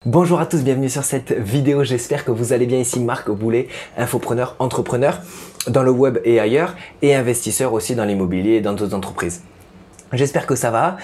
Bonjour à tous, bienvenue sur cette vidéo, j'espère que vous allez bien. Ici Marc Boulet, infopreneur, entrepreneur dans le web et ailleurs et investisseur aussi dans l'immobilier et dans d'autres entreprises. J'espère que ça va.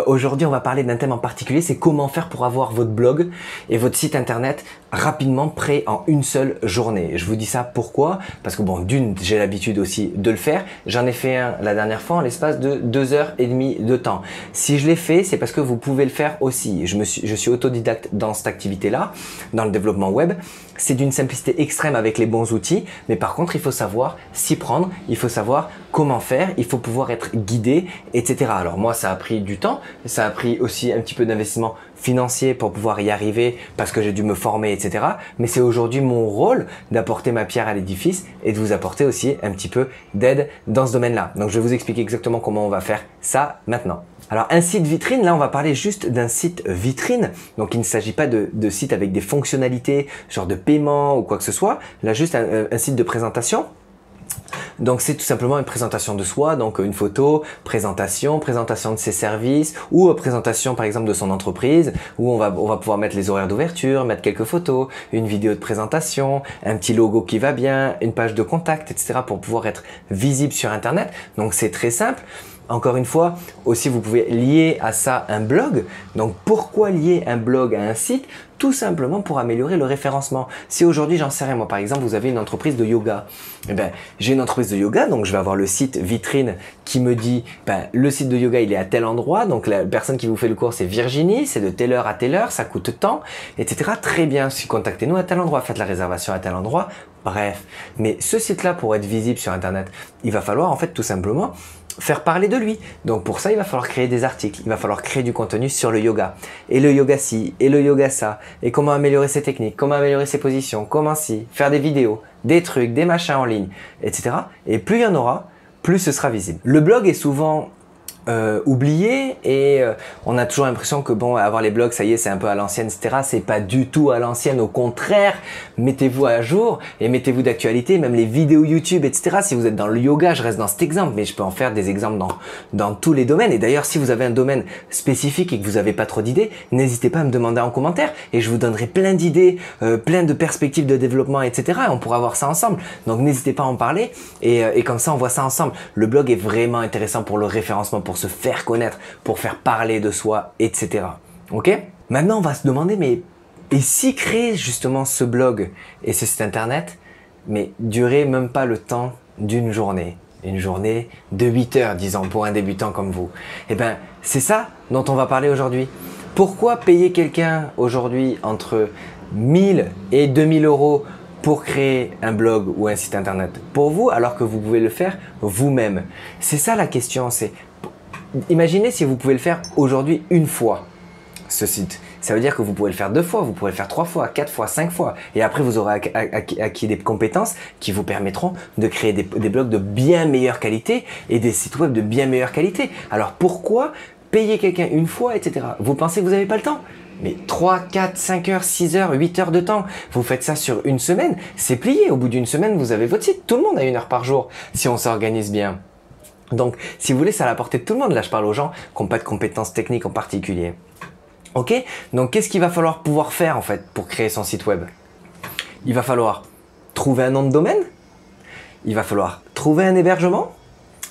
Aujourd'hui, on va parler d'un thème en particulier, c'est comment faire pour avoir votre blog et votre site internet rapidement prêt en une seule journée. Je vous dis ça pourquoi? Parce que bon, d'une, j'ai l'habitude aussi de le faire. J'en ai fait un la dernière fois en l'espace de 2h30 de temps. Si je l'ai fait, c'est parce que vous pouvez le faire aussi. Je suis autodidacte dans cette activité-là, dans le développement web. C'est d'une simplicité extrême avec les bons outils, mais par contre, il faut savoir s'y prendre, il faut savoir comment faire, il faut pouvoir être guidé, etc. Alors moi, ça a pris du temps, ça a pris aussi un petit peu d'investissement financier pour pouvoir y arriver parce que j'ai dû me former, etc. Mais c'est aujourd'hui mon rôle d'apporter ma pierre à l'édifice et de vous apporter aussi un petit peu d'aide dans ce domaine-là. Donc, je vais vous expliquer exactement comment on va faire ça maintenant. Alors, un site vitrine, là, on va parler juste d'un site vitrine. Donc, il ne s'agit pas de site avec des fonctionnalités, genre de paiement ou quoi que ce soit. Là, juste un site de présentation. Donc c'est tout simplement une présentation de soi, donc une photo, présentation de ses services ou présentation par exemple de son entreprise où on va pouvoir mettre les horaires d'ouverture, mettre quelques photos, une vidéo de présentation, un petit logo qui va bien, une page de contact, etc. pour pouvoir être visible sur Internet. Donc c'est très simple. Encore une fois, aussi vous pouvez lier à ça un blog. Donc pourquoi lier un blog à un site? Tout simplement pour améliorer le référencement. Si aujourd'hui, j'en sais rien, moi par exemple, vous avez une entreprise de yoga. Eh ben, j'ai une entreprise de yoga, donc je vais avoir le site vitrine qui me dit, le site de yoga il est à tel endroit, donc la personne qui vous fait le cours c'est Virginie, c'est de telle heure à telle heure, ça coûte tant, etc. Très bien, contactez-nous à tel endroit, faites la réservation à tel endroit, bref. Mais ce site-là, pour être visible sur Internet, il va falloir en fait tout simplement faire parler de lui. Donc pour ça, il va falloir créer des articles, il va falloir créer du contenu sur le yoga. Et le yoga ci, et le yoga ça, et comment améliorer ses techniques, comment améliorer ses positions, comment si, faire des vidéos, des trucs, des machins en ligne, etc. Et plus il y en aura, plus ce sera visible. Le blog est souvent oublié et on a toujours l'impression que bon, avoir les blogs, ça y est, c'est un peu à l'ancienne, etc. C'est pas du tout à l'ancienne, au contraire, mettez-vous à jour et mettez-vous d'actualité, même les vidéos YouTube, etc. Si vous êtes dans le yoga, je reste dans cet exemple, mais je peux en faire des exemples dans tous les domaines. Et d'ailleurs, si vous avez un domaine spécifique et que vous n'avez pas trop d'idées, n'hésitez pas à me demander en commentaire et je vous donnerai plein d'idées, plein de perspectives de développement, etc. Et on pourra voir ça ensemble. Donc n'hésitez pas à en parler et comme ça, on voit ça ensemble. Le blog est vraiment intéressant pour le référencement, pour se faire connaître, pour faire parler de soi, etc. Ok? Maintenant, on va se demander, mais et si créer justement ce blog et ce site internet, mais durer même pas le temps d'une journée, une journée de 8 heures, disons, pour un débutant comme vous? Eh bien, c'est ça dont on va parler aujourd'hui. Pourquoi payer quelqu'un aujourd'hui entre 1000 et 2000 euros pour créer un blog ou un site internet pour vous, alors que vous pouvez le faire vous-même? C'est ça la question, c'est imaginez si vous pouvez le faire aujourd'hui une fois, ce site. Ça veut dire que vous pouvez le faire 2 fois, vous pourrez le faire 3 fois, 4 fois, 5 fois. Et après, vous aurez acquis des compétences qui vous permettront de créer des blogs de bien meilleure qualité et des sites web de bien meilleure qualité. Alors pourquoi payer quelqu'un une fois, etc. Vous pensez que vous n'avez pas le temps? Mais 3, 4, 5 heures, 6 heures, 8 heures de temps, vous faites ça sur une semaine, c'est plié. Au bout d'une semaine, vous avez votre site. Tout le monde a 1 heure par jour si on s'organise bien. Donc, si vous voulez, c'est à la portée de tout le monde. Là, je parle aux gens qui n'ont pas de compétences techniques en particulier. Ok? Donc, qu'est-ce qu'il va falloir pouvoir faire en fait pour créer son site web? Il va falloir trouver un nom de domaine. Il va falloir trouver un hébergement.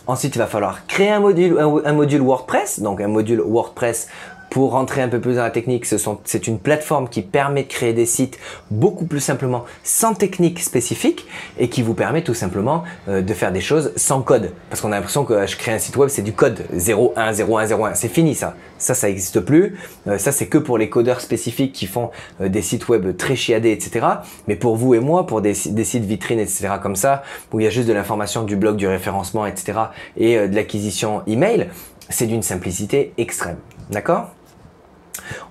Ensuite, il va falloir créer un module WordPress. Donc, un module WordPress, pour rentrer un peu plus dans la technique, c'est une plateforme qui permet de créer des sites beaucoup plus simplement, sans technique spécifique et qui vous permet tout simplement de faire des choses sans code. Parce qu'on a l'impression que je crée un site web, c'est du code 01, 01, 01. C'est fini ça. Ça n'existe plus. Ça, c'est que pour les codeurs spécifiques qui font des sites web très chiadés, etc. Mais pour vous et moi, pour des sites vitrines, etc. comme ça, où il y a juste de l'information, du blog, du référencement, etc. et de l'acquisition email, c'est d'une simplicité extrême. D'accord?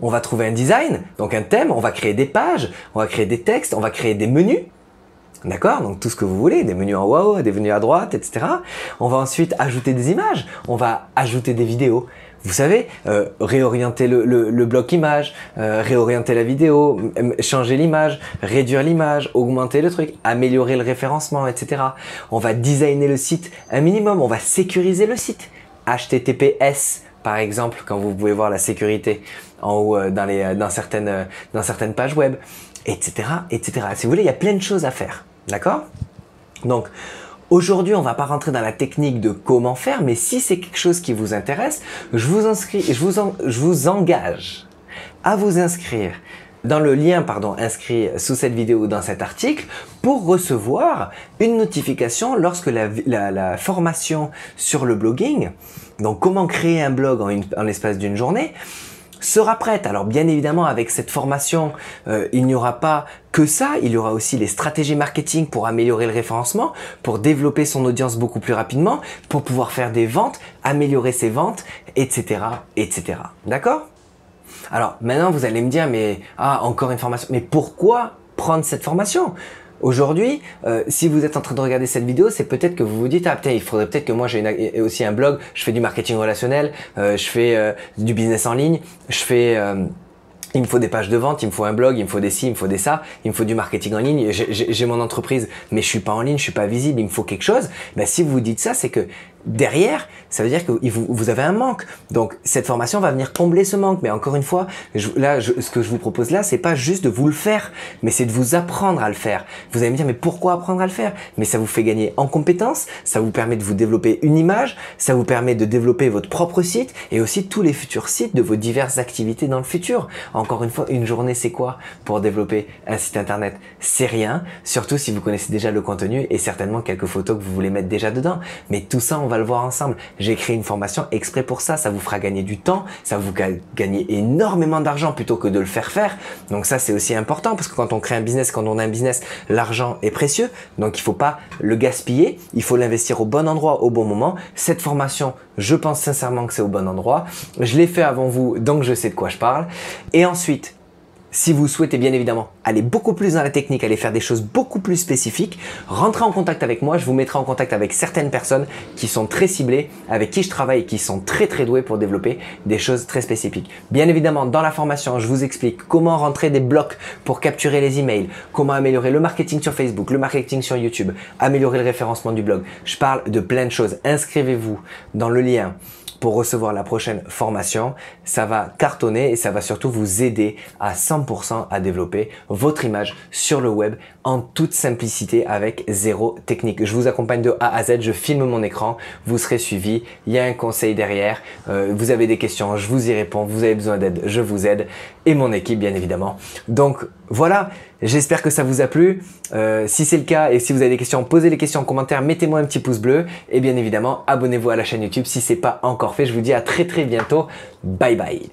On va trouver un design, donc un thème, on va créer des pages, on va créer des textes, on va créer des menus. D'accord? Donc tout ce que vous voulez, des menus en haut, des menus à droite, etc. On va ensuite ajouter des images, on va ajouter des vidéos. Vous savez, réorienter le bloc image, réorienter la vidéo, changer l'image, réduire l'image, augmenter le truc, améliorer le référencement, etc. On va designer le site un minimum, on va sécuriser le site. HTTPS par exemple, quand vous pouvez voir la sécurité en haut dans certaines pages web, etc., etc. Si vous voulez, il y a plein de choses à faire. D'accord? Donc, aujourd'hui, on ne va pas rentrer dans la technique de comment faire, mais si c'est quelque chose qui vous intéresse, je vous engage à vous inscrire dans le lien inscrit sous cette vidéo ou dans cet article pour recevoir une notification lorsque la formation sur le blogging, donc comment créer un blog en l'espace d'une journée, sera prête. Alors bien évidemment, avec cette formation, il n'y aura pas que ça, il y aura aussi les stratégies marketing pour améliorer le référencement, pour développer son audience beaucoup plus rapidement, pour pouvoir faire des ventes, améliorer ses ventes, etc., etc. D'accord? Alors maintenant, vous allez me dire, mais encore une formation, mais pourquoi prendre cette formation? Aujourd'hui, si vous êtes en train de regarder cette vidéo, c'est peut-être que vous vous dites, putain, il faudrait peut-être que moi j'ai aussi un blog, je fais du marketing relationnel, je fais du business en ligne, il me faut des pages de vente, il me faut un blog, il me faut des ci, il me faut des ça, il me faut du marketing en ligne, j'ai mon entreprise, mais je suis pas en ligne, je suis pas visible, il me faut quelque chose. Ben, si vous vous dites ça, c'est que derrière, ça veut dire que vous avez un manque. Donc, cette formation va venir combler ce manque. Mais encore une fois, ce que je vous propose là, c'est pas juste de vous le faire, mais c'est de vous apprendre à le faire. Vous allez me dire, mais pourquoi apprendre à le faire? Mais ça vous fait gagner en compétences, ça vous permet de vous développer une image, ça vous permet de développer votre propre site et aussi tous les futurs sites de vos diverses activités dans le futur. Encore une fois, une journée, c'est quoi pour développer un site internet? C'est rien, surtout si vous connaissez déjà le contenu et certainement quelques photos que vous voulez mettre déjà dedans. Mais tout ça, on va le voir ensemble. J'ai créé une formation exprès pour ça. Ça vous fera gagner du temps, ça vous fera gagner énormément d'argent plutôt que de le faire. Donc ça, c'est aussi important parce que quand on crée un business, quand on a un business, l'argent est précieux. Donc il faut pas le gaspiller. Il faut l'investir au bon endroit, au bon moment. Cette formation, je pense sincèrement que c'est au bon endroit. Je l'ai fait avant vous, donc je sais de quoi je parle. Et ensuite, si vous souhaitez bien évidemment aller beaucoup plus dans la technique, aller faire des choses beaucoup plus spécifiques, rentrez en contact avec moi, je vous mettrai en contact avec certaines personnes qui sont très ciblées, avec qui je travaille et qui sont très douées pour développer des choses très spécifiques. Bien évidemment, dans la formation, je vous explique comment rentrer des blocs pour capturer les emails, comment améliorer le marketing sur Facebook, le marketing sur YouTube, améliorer le référencement du blog. Je parle de plein de choses. Inscrivez-vous dans le lien pour recevoir la prochaine formation. Ça va cartonner et ça va surtout vous aider à 100% à développer votre image sur le web en toute simplicité avec zéro technique. Je vous accompagne de A à Z, je filme mon écran, vous serez suivi, il y a un conseil derrière, vous avez des questions, je vous y réponds, vous avez besoin d'aide, je vous aide et mon équipe bien évidemment. Donc voilà, j'espère que ça vous a plu. Si c'est le cas et si vous avez des questions, posez les questions en commentaire, mettez-moi un petit pouce bleu et bien évidemment abonnez-vous à la chaîne YouTube si ce n'est pas encore fait. Je vous dis à très bientôt. Bye bye.